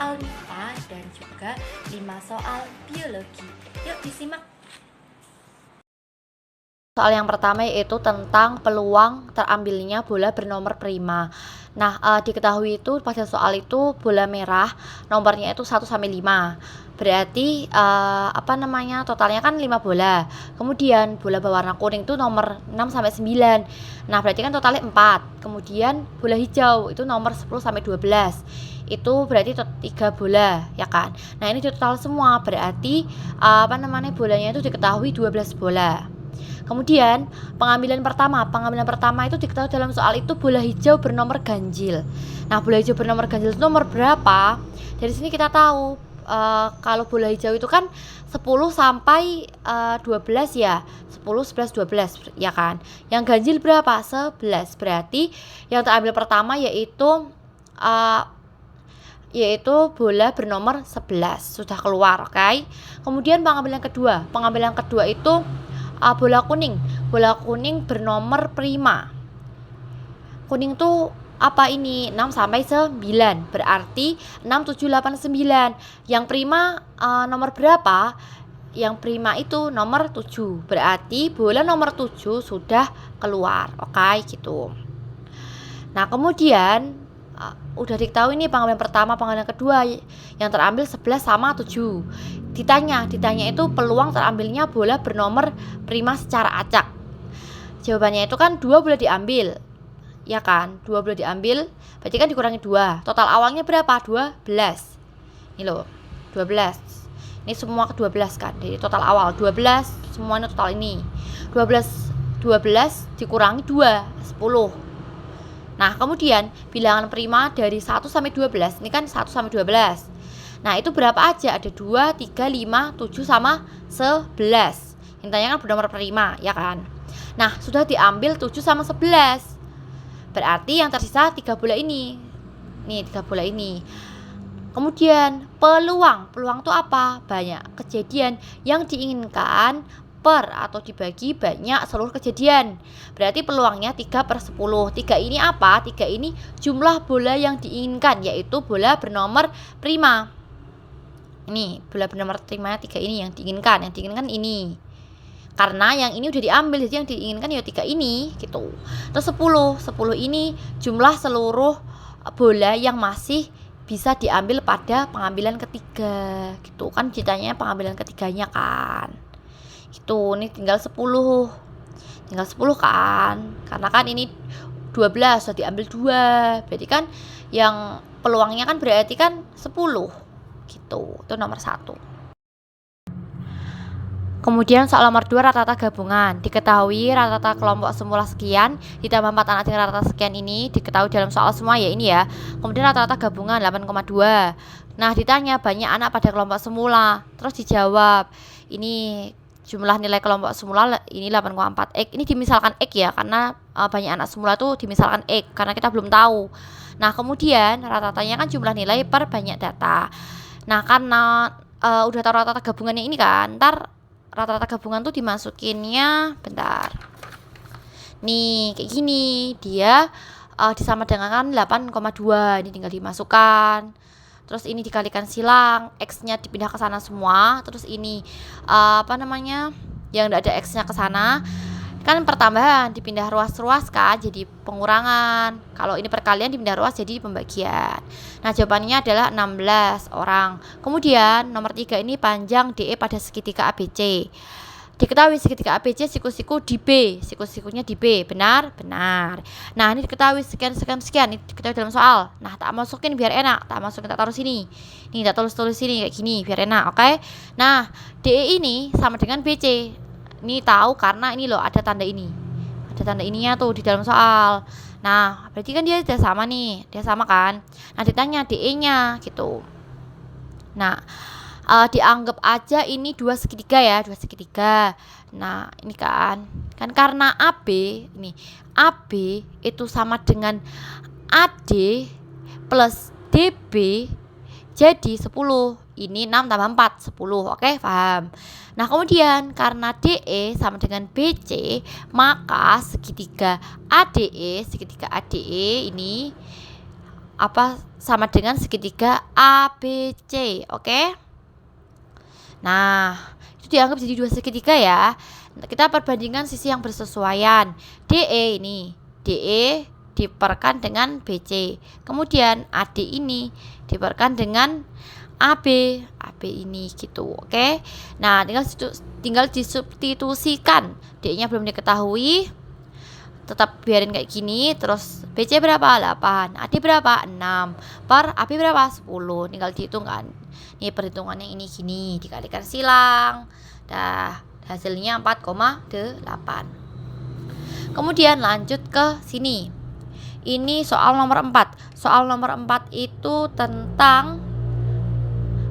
soal MIPA dan juga 5 soal biologi. Yuk disimak. Soal yang pertama yaitu tentang peluang terambilnya bola bernomor prima. Nah, diketahui itu pada soal itu bola merah nomornya itu 1 sampai 5. Berarti totalnya kan 5 bola. Kemudian bola berwarna kuning itu nomor 6 sampai 9. Nah, berarti kan totalnya 4. Kemudian bola hijau itu nomor 10 sampai 12. Itu berarti 3 bola, ya kan. Nah, ini total semua berarti bolanya itu diketahui 12 bola. Kemudian pengambilan pertama itu diketahui dalam soal itu bola hijau bernomor ganjil. Nah, bola hijau bernomor ganjil itu nomor berapa? Dari sini kita tahu kalau bola hijau itu kan 10 sampai 12 ya. 10, 11, 12 ya kan. Yang ganjil berapa? 11. Berarti yang terambil pertama yaitu bola bernomor 11 sudah keluar, oke? Kemudian pengambilan kedua itu bola kuning bernomor prima. Kuning tuh apa ini? 6 sampai 9. Berarti 6, 7, 8, 9. Yang prima nomor berapa? Yang prima itu nomor 7. Berarti bola nomor 7 sudah keluar. Oke, gitu. Nah, kemudian udah diketahui nih pengambilan pertama, pengambilan kedua, yang terambil 11 sama 7. Ditanya itu peluang terambilnya bola bernomor prima secara acak. Jawabannya itu kan 2 boleh diambil, ya kan, 2 boleh diambil, berarti kan dikurangi 2. Total awalnya berapa? 12. Ini loh, 12. Ini semua ke 12 kan, jadi total awal 12, semuanya total ini 12 dikurangi 2, 10. Nah, kemudian bilangan prima dari 1 sampai 12. Ini kan 1 sampai 12. Nah, itu berapa aja? Ada 2, 3, 5, 7 sama 11. Intinya kan bernomor prima, ya kan? Nah, sudah diambil 7 sama 11. Berarti yang tersisa 3 bola ini. Nih, 3 bola ini. Kemudian peluang itu apa? Banyak kejadian yang diinginkan per atau dibagi banyak seluruh kejadian. Berarti peluangnya 3/10. 3 ini apa? 3 ini jumlah bola yang diinginkan, yaitu bola bernomor prima. Ini bola bernomor prima 3 ini yang diinginkan. Yang diinginkan ini. Karena yang ini udah diambil, jadi yang diinginkan ya 3 ini gitu. Terus 10 ini jumlah seluruh bola yang masih bisa diambil pada pengambilan ketiga gitu kan, ceritanya pengambilan ketiganya kan. Itu ini tinggal 10 kan, karena kan ini 12 sudah diambil 2, berarti kan yang peluangnya kan berarti kan 10 gitu. Itu nomor 1. Kemudian soal nomor 2 rata-rata gabungan. Diketahui rata-rata kelompok semula sekian ditambah 4 anak dengan rata-rata sekian ini diketahui dalam soal semua ya ini ya. Kemudian rata-rata gabungan 8,2. Nah, ditanya banyak anak pada kelompok semula. Terus dijawab. Ini jumlah nilai kelompok semula ini 8,4 X. Ini dimisalkan X ya, karena banyak anak semula tuh dimisalkan X karena kita belum tahu. Nah, kemudian rata-ratanya kan jumlah nilai per banyak data. Nah, karena udah tahu rata-rata gabungannya ini kan, ntar rata-rata gabungan tuh dimasukinnya bentar. Nih, kayak gini. Dia disama dengan 8,2. Ini tinggal dimasukkan. Terus ini dikalikan silang, X-nya dipindah ke sana semua. Terus ini yang enggak ada X-nya ke sana. Kan pertambahan dipindah ruas-ruas kan jadi pengurangan. Kalau ini perkalian dipindah ruas jadi pembagian. Nah, jawabannya adalah 16 orang. Kemudian nomor 3 ini panjang DE pada segitiga ABC. Diketahui segitiga ABC siku-siku di B, siku-sikunya di B. Benar? Benar. Nah, ini diketahui sekian. Ini diketahui dalam soal. Nah, tak masukin biar enak. Tak taruh sini. Ini tak tulis sini kayak gini biar enak, oke? Nah, DE ini sama dengan BC. Ini tahu karena ini loh ada tanda ini. Ada tanda ininya tuh di dalam soal. Nah, berarti kan dia sudah sama nih. Dia sama kan? Nah, ditanya DE-nya gitu. Nah, dianggap aja ini 2 segitiga ya, 2 segitiga. Nah, ini kan karena AB itu sama dengan AD plus DB jadi 10. Ini 6 tambah 4, 10. Oke, paham. Nah, kemudian karena DE sama dengan BC, maka segitiga ADE ini sama dengan segitiga ABC, oke? Nah, itu dianggap jadi dua segitiga ya. Kita perbandingkan sisi yang bersesuaian. DE ini, DE diperkan dengan BC. Kemudian AD ini diperkan dengan AB, AB ini gitu, oke? Nah, tinggal disubstitusikan. D-nya belum diketahui, tetap biarin kayak gini. Terus BC berapa? 8. AD berapa? 6. Per AB berapa? 10. Tinggal dihitung kan. Ini perhitungannya ini gini, dikalikan silang. Dah, hasilnya 4,8. Kemudian lanjut ke sini. Ini soal nomor 4. Soal nomor 4 itu tentang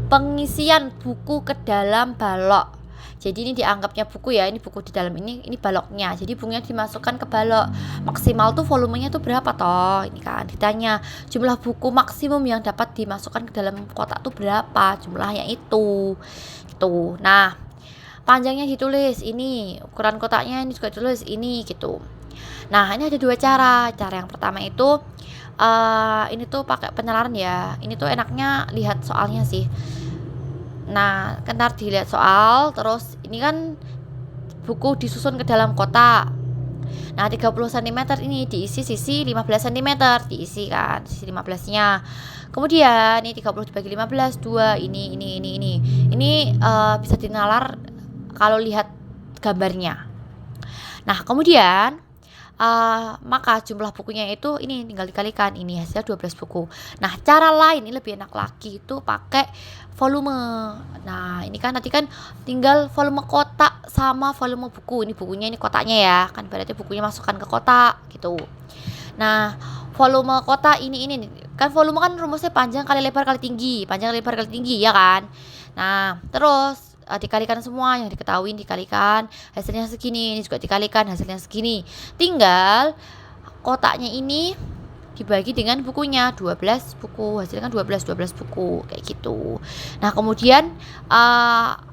pengisian buku ke dalam balok. Jadi ini dianggapnya buku ya, ini buku di dalam ini baloknya. Jadi bukunya dimasukkan ke balok. Maksimal tuh volumenya tuh berapa toh? Ini kan ditanya jumlah buku maksimum yang dapat dimasukkan ke dalam kotak tuh berapa? Jumlahnya itu. Gitu. Nah, panjangnya ditulis ini, ukuran kotaknya ini juga ditulis ini gitu. Nah, ini ada dua cara. Cara yang pertama itu ini tuh pakai penalaran ya. Ini tuh enaknya lihat soalnya sih. Nah, ntar dilihat soal, terus ini kan buku disusun ke dalam kotak. Nah, 30 cm ini diisi sisi 15 cm, diisi kan sisi 15-nya. Kemudian ini 30 dibagi 15, 2, ini. Ini bisa dinalar kalau lihat gambarnya. Nah, kemudian maka jumlah bukunya itu ini tinggal dikalikan, ini hasilnya 12 buku. Nah, cara lain ini lebih enak lagi itu pakai volume. Nah, ini kan nanti kan tinggal volume kotak sama volume buku. Ini bukunya, ini kotaknya ya. Kan berarti bukunya masukkan ke kotak gitu. Nah, volume kotak ini kan volume kan rumusnya panjang kali lebar kali tinggi. Panjang kali lebar kali tinggi ya kan. Nah, terus dikalikan semua yang diketahui, dikalikan hasilnya segini, ini juga dikalikan hasilnya segini. Tinggal kotaknya ini dibagi dengan bukunya, 12 buku, hasilnya kan 12 buku kayak gitu. Nah, kemudian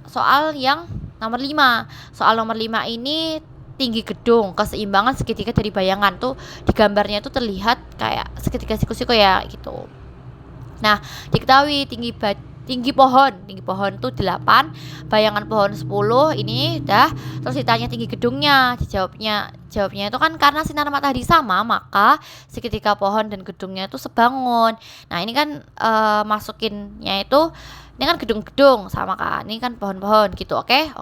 soal yang nomor 5. Soal nomor 5 ini tinggi gedung, keseimbangan segitiga dari bayangan tuh di gambarnya tuh terlihat kayak segitiga siku-siku ya gitu. Nah, diketahui tinggi pohon tuh 8, bayangan pohon 10, ini dah. Terus ditanya tinggi gedungnya, jawabnya itu kan karena sinar matahari sama, maka segitiga pohon dan gedungnya itu sebangun. Nah, ini kan masukinnya itu, ini kan gedung-gedung sama kan, ini kan pohon-pohon gitu, oke.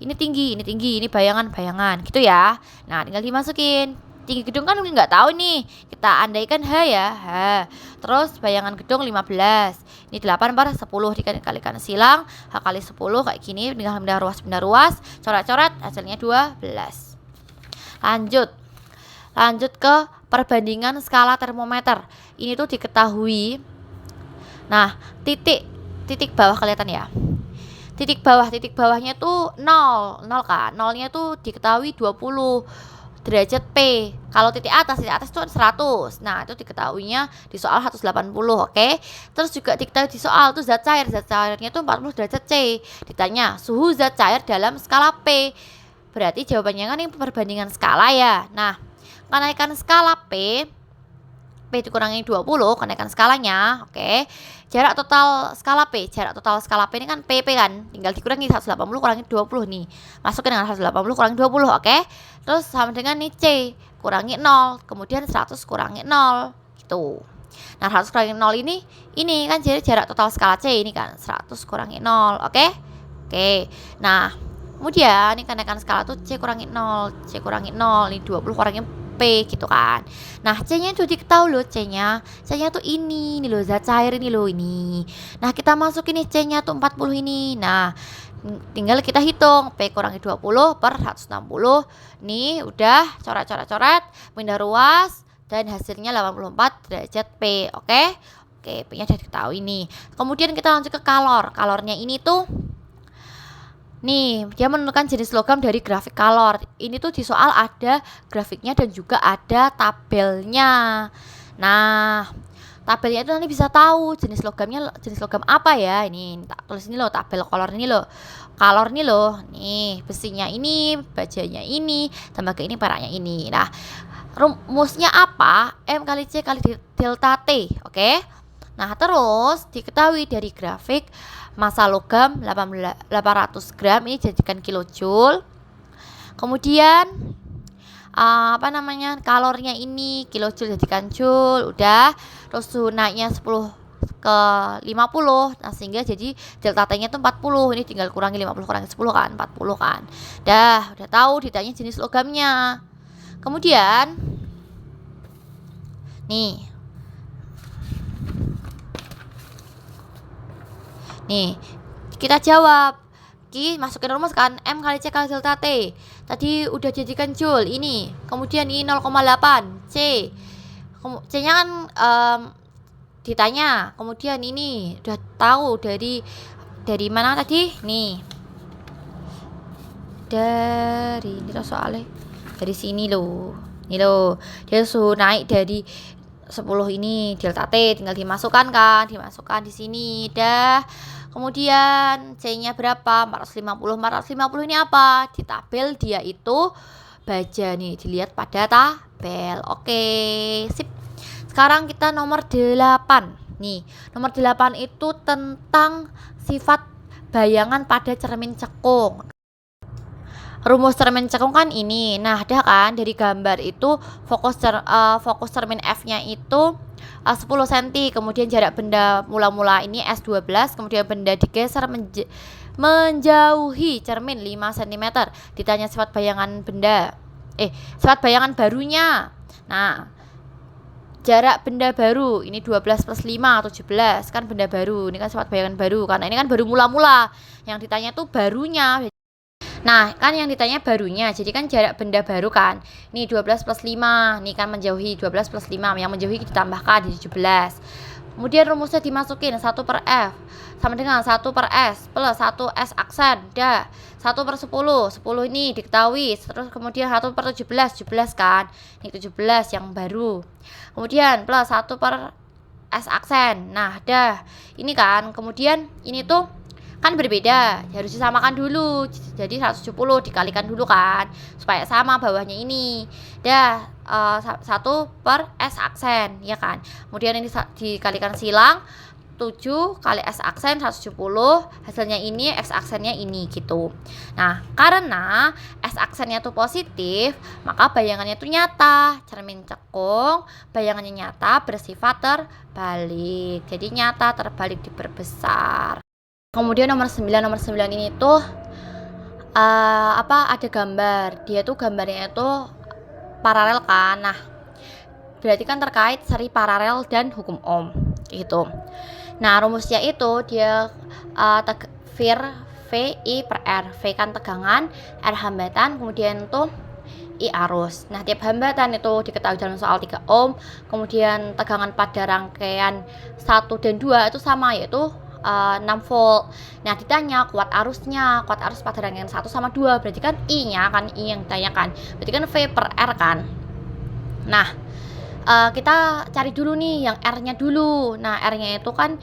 Ini tinggi, ini bayangan gitu ya. Nah, tinggal dimasukin. Tinggi gedung kan nggak tahu nih, kita andaikan H ya, H. Terus bayangan gedung 15, ini 8 per 10 dikalikan silang, H kali 10 kayak gini, tinggal pindah ruas, coret-coret, hasilnya 12. Lanjut ke perbandingan skala termometer. Ini tuh diketahui. Nah, titik bawah kelihatan ya. Titik bawahnya tuh 0 kan. Nolnya tuh diketahui 20 derajat P. Kalau titik atas itu 100. Nah, itu diketahuinya di soal 180, oke. Terus juga diketahui di soal tuh zat cairnya tuh 40 derajat C. Ditanya suhu zat cair dalam skala P. Berarti jawabannya kan ini perbandingan skala ya. Nah, kenaikan skala P dikurangi 20, kenaikan skalanya, oke. Jarak total skala P ini kan PP kan, tinggal dikurangi 180 kurangi 20 nih. Masukin dengan 180 kurangi 20, oke. Terus sama dengan nih C, kurangi 0, kemudian 100 kurangi 0 gitu. Nah, 100 kurangi 0 ini kan jadi jarak total skala C ini kan 100 kurangi 0, oke. Nah, kemudian ini kenaikan skala tuh C kurangi 0, ini 20 kurangi P gitu kan. Nah, C-nya itu diketahui loh, C-nya tuh ini loh, zat cair ini loh ini. Nah, kita masukin nih C-nya tuh 40 ini. Nah, tinggal kita hitung P kurangi 20 per 160. Nih udah coret, pindah ruas dan hasilnya 84 derajat P. Oke, P-nya udah diketahui nih. Kemudian kita lanjut ke kalor. Kalornya ini tuh nih, dia menentukan jenis logam dari grafik kalor. Ini tuh di soal ada grafiknya dan juga ada tabelnya. Nah, tabelnya itu nanti bisa tahu jenis logam apa ya. Ini tak tulis ini loh, tabel kolor ini loh. Kolor ini loh. Nih, besinya ini, bajanya ini, tembaga ini, peraknya ini. Nah, rumusnya apa? M kali C kali delta T. Oke. Nah, terus diketahui dari grafik massa logam 800 gram ini jadikan kilojoule. Kemudian kalornya ini kilojoule jadikan joule, udah. Terus suhu naiknya 10 ke 50. Nah, sehingga jadi delta T-nya itu 40. Ini tinggal kurangi 50 kurangi 10 kan, 40 kan. Udah tahu ditanya jenis logamnya. Kemudian nih, kita jawab. Masukin rumus kan, M kali C kali delta T. Tadi udah jadikan joule ini. Kemudian ini 0,8 C. C-nya kan ditanya. Kemudian ini udah tahu dari mana tadi? Nih. Ini loh soalnya. Dari sini loh. Ini loh. Dia suhu naik dari 10 ini delta T, tinggal dimasukkan di sini. Kemudian C-nya berapa? 450. 450 ini apa? Di tabel dia itu baja nih, dilihat pada tabel. Oke, sip. Sekarang kita nomor 8. Nih, nomor 8 itu tentang sifat bayangan pada cermin cekung. Rumus cermin cekung kan ini. Nah, ada kan dari gambar itu fokus cermin F-nya itu 10 cm, kemudian jarak benda mula-mula ini S12, kemudian benda digeser menjauhi cermin 5 cm. Ditanya sifat bayangan barunya. Nah, jarak benda baru ini 12 plus 5 17 kan benda baru. Ini kan sifat bayangan baru karena ini kan baru mula-mula. Yang ditanya tuh barunya. Nah, kan yang ditanya barunya, jadi kan jarak benda baru kan. Ini 12 plus 5, ini kan menjauhi 12 plus 5, yang menjauhi ditambahkan di 17. Kemudian rumusnya dimasukin 1 per F sama dengan 1 per S plus 1 S aksen. 1 per 10, 10 ini diketahui. Terus kemudian 1 per 17, 17 kan. Ini 17 yang baru. Kemudian plus 1 per S aksen. Nah, ini kan. Kemudian ini tuh kan berbeda, harus disamakan dulu. Jadi 170 dikalikan dulu kan supaya sama bawahnya ini. 1 per S aksen ya kan. Kemudian ini dikalikan silang 7 kali S aksen 170, hasilnya ini X aksennya ini gitu. Nah, karena S aksennya tuh positif, maka bayangannya tuh nyata. Cermin cekung bayangannya nyata bersifat terbalik. Jadi nyata terbalik diperbesar. Kemudian nomor 9 ini tuh ada gambar. Dia tuh gambarnya itu paralel kan. Nah, berarti kan terkait seri paralel dan hukum Ohm gitu. Nah, rumusnya itu dia V I per R. V kan tegangan, R hambatan, kemudian tuh I arus. Nah, tiap hambatan itu diketahui dalam soal 3 ohm. Kemudian tegangan pada rangkaian 1 dan 2 itu sama, yaitu 6 volt. Nah, ditanya kuat arus pada rangkaian 1 sama 2. Berarti kan I-nya kan I yang ditanyakan. Berarti kan V per R kan. Nah, kita cari dulu nih yang R-nya dulu. Nah, R-nya itu kan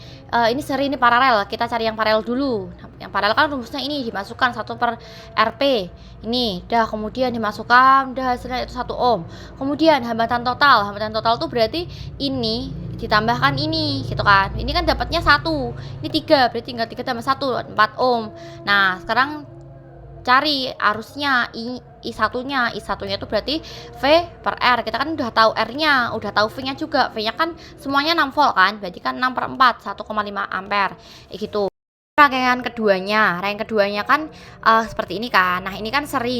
ini seri, ini paralel. Kita cari yang paralel dulu. Nah, yang paralel kan rumusnya ini dimasukkan 1 per RP. Ini, kemudian dimasukkan, hasilnya itu 1 ohm. Kemudian hambatan total tuh berarti ini ditambahkan ini gitu kan. Ini kan dapatnya 1. Ini 3, berarti tinggal 3 tambah 1, 4 ohm. Nah, sekarang cari arusnya I1-nya itu berarti V per R. Kita kan udah tahu R-nya, udah tahu V-nya juga. V-nya kan semuanya 6 volt kan, berarti kan 6 per 4 1,5 ampere gitu. Rangkaian keduanya kan seperti ini kan. Nah, ini kan seri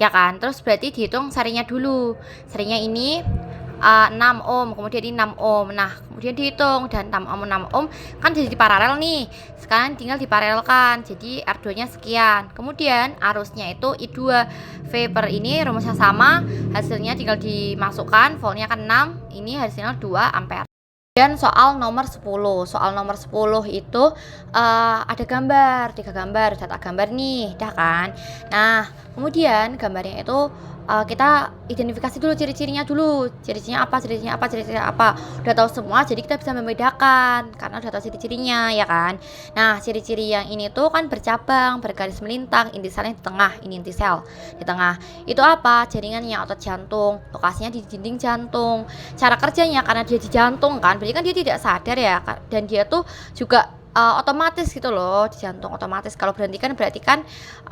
ya kan. Terus berarti dihitung serinya dulu. Serinya ini 6 ohm, kemudian ini 6 ohm. Nah, kemudian dihitung, dan 6 ohm kan jadi paralel nih. Sekarang tinggal diparalelkan, jadi R2-nya sekian. Kemudian arusnya itu I2 V per ini rumusnya sama, hasilnya tinggal dimasukkan, voltnya kan 6, ini hasilnya 2 ampere. Dan soal nomor 10 itu ada gambar, 3 gambar, data gambar nih, kan. Nah, kemudian gambarnya itu kita identifikasi dulu ciri-cirinya dulu, ciri-cirinya apa, udah tahu semua jadi kita bisa membedakan karena udah tahu ciri-cirinya ya kan. Nah, ciri-ciri yang ini tuh kan bercabang, bergaris melintang, inti selnya di tengah, ini inti sel di tengah. Itu apa? Jaringannya otot jantung, lokasinya di dinding jantung. Cara kerjanya karena dia di jantung kan, berarti kan dia tidak sadar ya, dan dia tuh juga otomatis gitu loh di jantung otomatis. Kalau berhenti kan berarti kan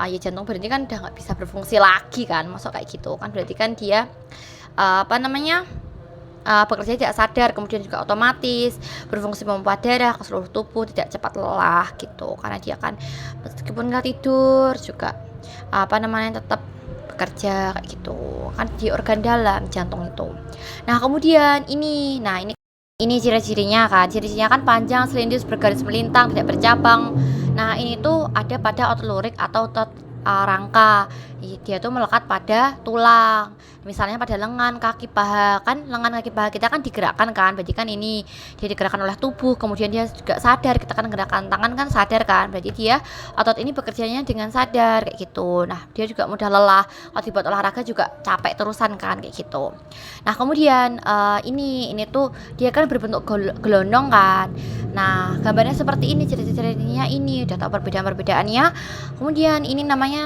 ya jantung berhenti kan udah nggak bisa berfungsi lagi kan, masuk kayak gitu kan, berarti kan dia bekerja tidak sadar, kemudian juga otomatis berfungsi memompa darah ke seluruh tubuh, tidak cepat lelah gitu, karena dia kan meskipun nggak tidur juga tetap bekerja kayak gitu kan di organ dalam jantung itu. Nah kemudian ini ciri-cirinya kan panjang, selindis, bergaris melintang, tidak bercabang. Nah ini tuh ada pada otot lurik atau otot rangka. Dia tuh melekat pada tulang. Misalnya pada lengan, kaki, paha. Kan lengan, kaki, paha kita kan digerakkan kan. Berarti kan ini dia digerakkan oleh tubuh. Kemudian dia juga sadar. Kita kan gerakan tangan kan sadar kan. Berarti dia otot ini bekerjanya dengan sadar kayak gitu. Nah dia juga mudah lelah. Kalau dibuat olahraga juga capek terusan kan kayak gitu. Nah kemudian ini tuh dia kan berbentuk gelondong kan. Nah gambarnya seperti ini, ciri-cirinya ini udah tahu perbedaan-perbedaannya. Kemudian ini namanya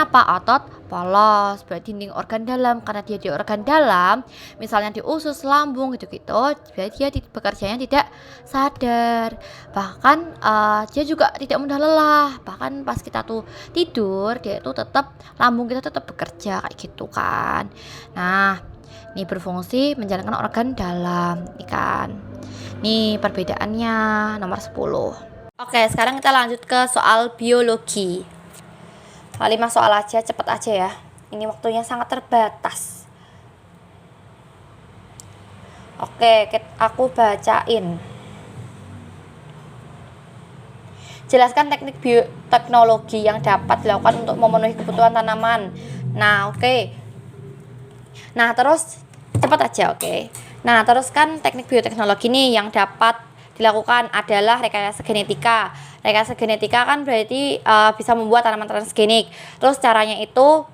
apa? Otot polos, berarti dinding organ dalam. Karena dia di organ dalam, misalnya di usus, lambung gitu-gitu, berarti dia bekerjanya tidak sadar. Bahkan dia juga tidak mudah lelah. Bahkan pas kita tuh tidur, dia itu tetap lambung kita tetap bekerja kayak gitu kan. Nah ini berfungsi menjalankan organ dalam nih kan. Nih perbedaannya nomor 10. Oke, sekarang kita lanjut ke soal biologi. 5 soal aja, cepet aja ya. Ini waktunya sangat terbatas. Oke, aku bacain. Jelaskan teknik bioteknologi yang dapat dilakukan untuk memenuhi kebutuhan tanaman. Nah, oke. Nah, terus cepet aja, oke. Nah, terus kan teknik bioteknologi nih yang dapat dilakukan adalah rekayasa genetika. Rekayasa genetika kan berarti bisa membuat tanaman transgenik. Terus caranya itu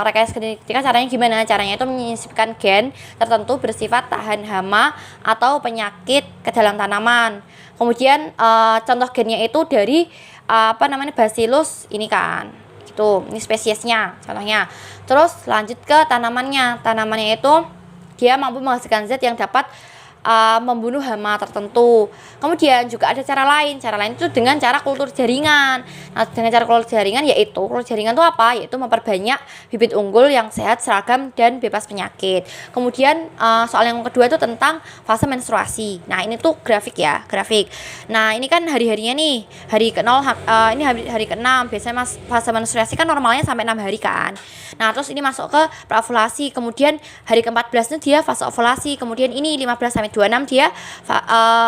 rekayasa genetika caranya gimana? Caranya itu menyisipkan gen tertentu bersifat tahan hama atau penyakit ke dalam tanaman. Kemudian contoh gennya itu dari Bacillus ini kan. Gitu. Ini spesiesnya contohnya. Terus lanjut ke tanamannya. Tanamannya itu dia mampu menghasilkan zat yang dapat membunuh hama tertentu. Kemudian juga ada cara lain itu dengan cara kultur jaringan. Nah, dengan cara kultur jaringan kultur jaringan itu apa? Yaitu memperbanyak bibit unggul yang sehat, seragam, dan bebas penyakit. Kemudian soal yang kedua itu tentang fase menstruasi. Nah ini tuh grafik. Nah ini kan hari-harinya nih, hari ke-0 ini hari ke-6. Biasanya fase menstruasi kan normalnya sampai 6 hari kan. Nah terus ini masuk ke praovulasi. Kemudian hari ke-14 itu dia fase ovulasi. Kemudian ini 15 sampai 26 dia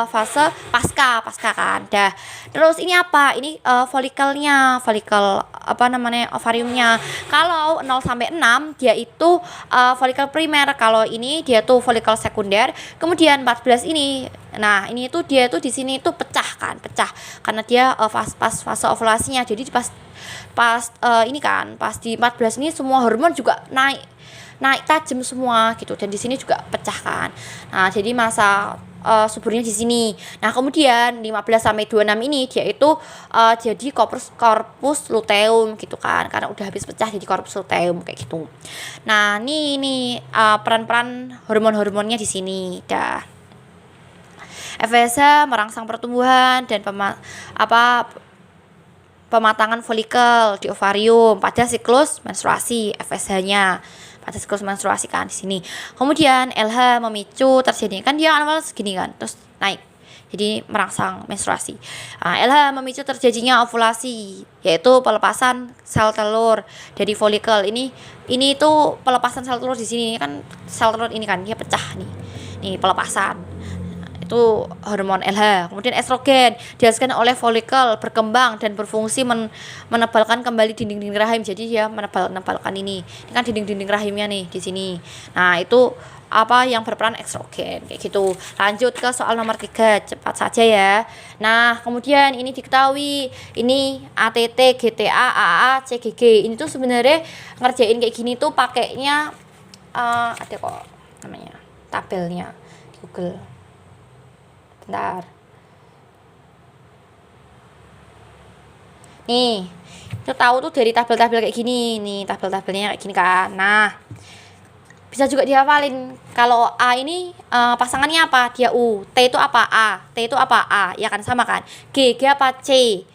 fase pasca kan. Dah. Terus ini apa? Ini folikelnya, ovariumnya. Kalau 0 sampai 6 dia itu folikel primer. Kalau ini dia tuh folikel sekunder. Kemudian 14 ini. Nah, ini tuh dia tuh di sini tuh pecah karena dia pas fase ovulasinya. Jadi pas di 14 ini semua hormon juga naik tajam semua gitu, dan di sini juga pecah kan. Nah, jadi masa suburnya di sini. Nah, kemudian 15 sampai 26 ini dia itu jadi corpus luteum gitu kan, karena udah habis pecah jadi corpus luteum kayak gitu. Nah, ini peran-peran hormon-hormonnya di sini. Dah. FSH merangsang pertumbuhan dan pematangan folikel di ovarium pada siklus menstruasi. FSH-nya pada siklus menstruasi kan di sini. Kemudian LH memicu terjadinya kan dia awal segini kan, terus naik jadi merangsang menstruasi. LH memicu terjadinya ovulasi, yaitu pelepasan sel telur dari folikel. Ini tuh pelepasan sel telur di sini kan, sel telur ini kan dia pecah nih pelepasan. Itu hormon LH. Kemudian estrogen dihasilkan oleh folikel, berkembang dan berfungsi menebalkan kembali dinding-dinding rahim. Jadi dia menebalkan ini kan dinding-dinding rahimnya nih di sini. Nah, itu yang berperan estrogen kayak gitu. Lanjut ke soal nomor 3, cepat saja ya. Nah, kemudian ini diketahui ini ATT, GTA, AA, CGG. Ini tuh sebenarnya ngerjain kayak gini tuh pakainya ada kok namanya tabelnya di Google. Bentar. Nih, itu tahu tuh dari tabel-tabel kayak gini. Nih, tabel-tabelnya kayak gini kan. Nah, bisa juga dihafalin. Kalau A ini pasangannya apa? Dia U. T itu apa? A. T itu apa? A. Ya kan sama kan? G apa? C.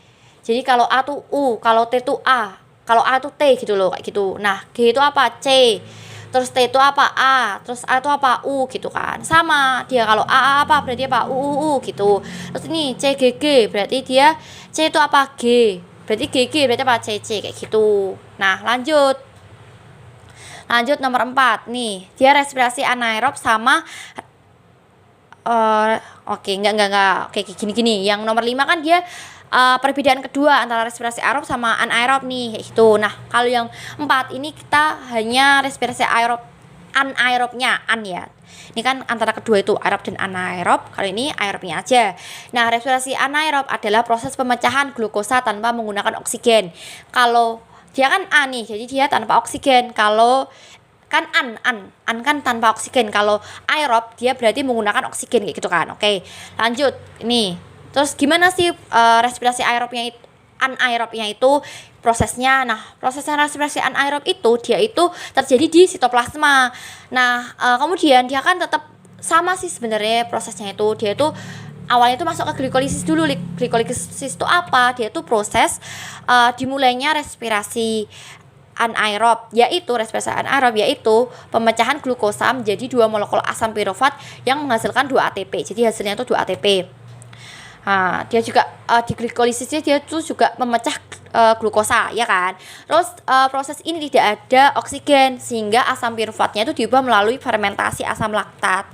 Jadi kalau A tuh U, kalau T tuh A, kalau A tuh T gitu loh, kayak gitu. Nah, G itu apa? C. Terus T itu apa? A. Terus A itu apa? U gitu kan. Sama. Dia kalau A apa? Berarti apa? U gitu. Terus ini C G G berarti dia C itu apa? G. Berarti GG berarti apa? CC kayak gitu. Nah, lanjut nomor 4 nih, dia respirasi anaerob sama enggak oke gini. Yang nomor 5 kan dia perbedaan kedua antara respirasi aerob sama anaerob nih kayak gitu. Nah, kalau yang 4 ini kita hanya respirasi anaerobnya ya. Ini kan antara kedua itu aerob dan anaerob, kali ini aerobnya aja. Nah, respirasi anaerob adalah proses pemecahan glukosa tanpa menggunakan oksigen. Kalau dia kan A nih, jadi dia tanpa oksigen. Kalau kan an kan tanpa oksigen. Kalau aerob dia berarti menggunakan oksigen kayak gitu kan. Oke, lanjut. Ini. Terus gimana sih respirasi anaerobnya itu prosesnya? Nah, prosesnya respirasi anaerob itu dia itu terjadi di sitoplasma. Nah, kemudian dia kan tetap sama sih sebenarnya prosesnya itu. Dia itu awalnya itu masuk ke glikolisis dulu. Glikolisis itu apa? Dia itu proses dimulainya respirasi anaerob, yaitu pemecahan glukosa menjadi 2 molekul asam pirofat yang menghasilkan 2 ATP. Jadi hasilnya itu 2 ATP. Nah, dia juga di glikolisisnya dia tuh juga memecah glukosa, ya kan. Terus proses ini tidak ada oksigen sehingga asam piruvatnya itu diubah melalui fermentasi asam laktat.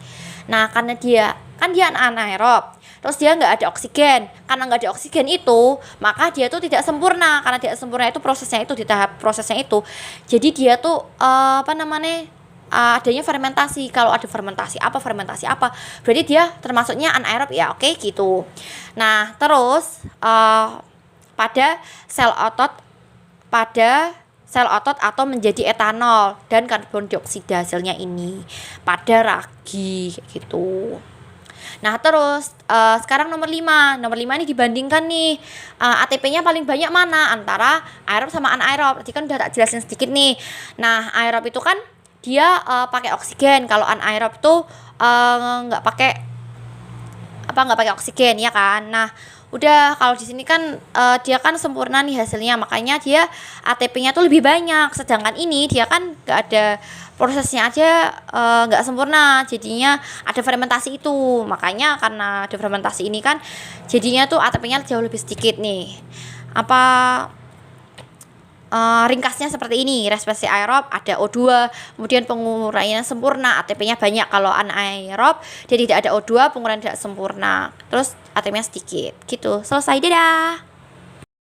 Nah, karena dia anaerob, terus dia nggak ada oksigen. Karena nggak ada oksigen itu, maka dia tuh tidak sempurna. Karena tidak sempurna itu prosesnya itu di tahap prosesnya itu. Jadi dia tuh adanya fermentasi. Kalau ada fermentasi apa berarti dia termasuknya anaerob ya. Oke gitu. Nah, terus pada sel otot atau menjadi etanol dan karbon dioksida hasilnya ini pada ragi gitu. Nah, terus sekarang nomor 5 ini dibandingkan nih ATP-nya paling banyak mana antara aerob sama anaerob. Tadi kan udah tak jelasin sedikit nih. Nah, aerob itu kan dia pakai oksigen, kalau anaerob tuh nggak pakai oksigen ya kan. Nah, udah kalau di sini kan dia kan sempurna nih hasilnya, makanya dia ATP-nya tuh lebih banyak. Sedangkan ini dia kan nggak ada prosesnya aja, nggak sempurna, jadinya ada fermentasi itu. Makanya karena ada fermentasi ini kan jadinya tuh ATP-nya jauh lebih sedikit nih. Ringkasnya seperti ini, respirasi aerob ada O2, kemudian penguraian sempurna, ATP-nya banyak. Kalau anaerob dia tidak ada O2, penguraian tidak sempurna, terus ATP-nya sedikit gitu. Selesai, dadah.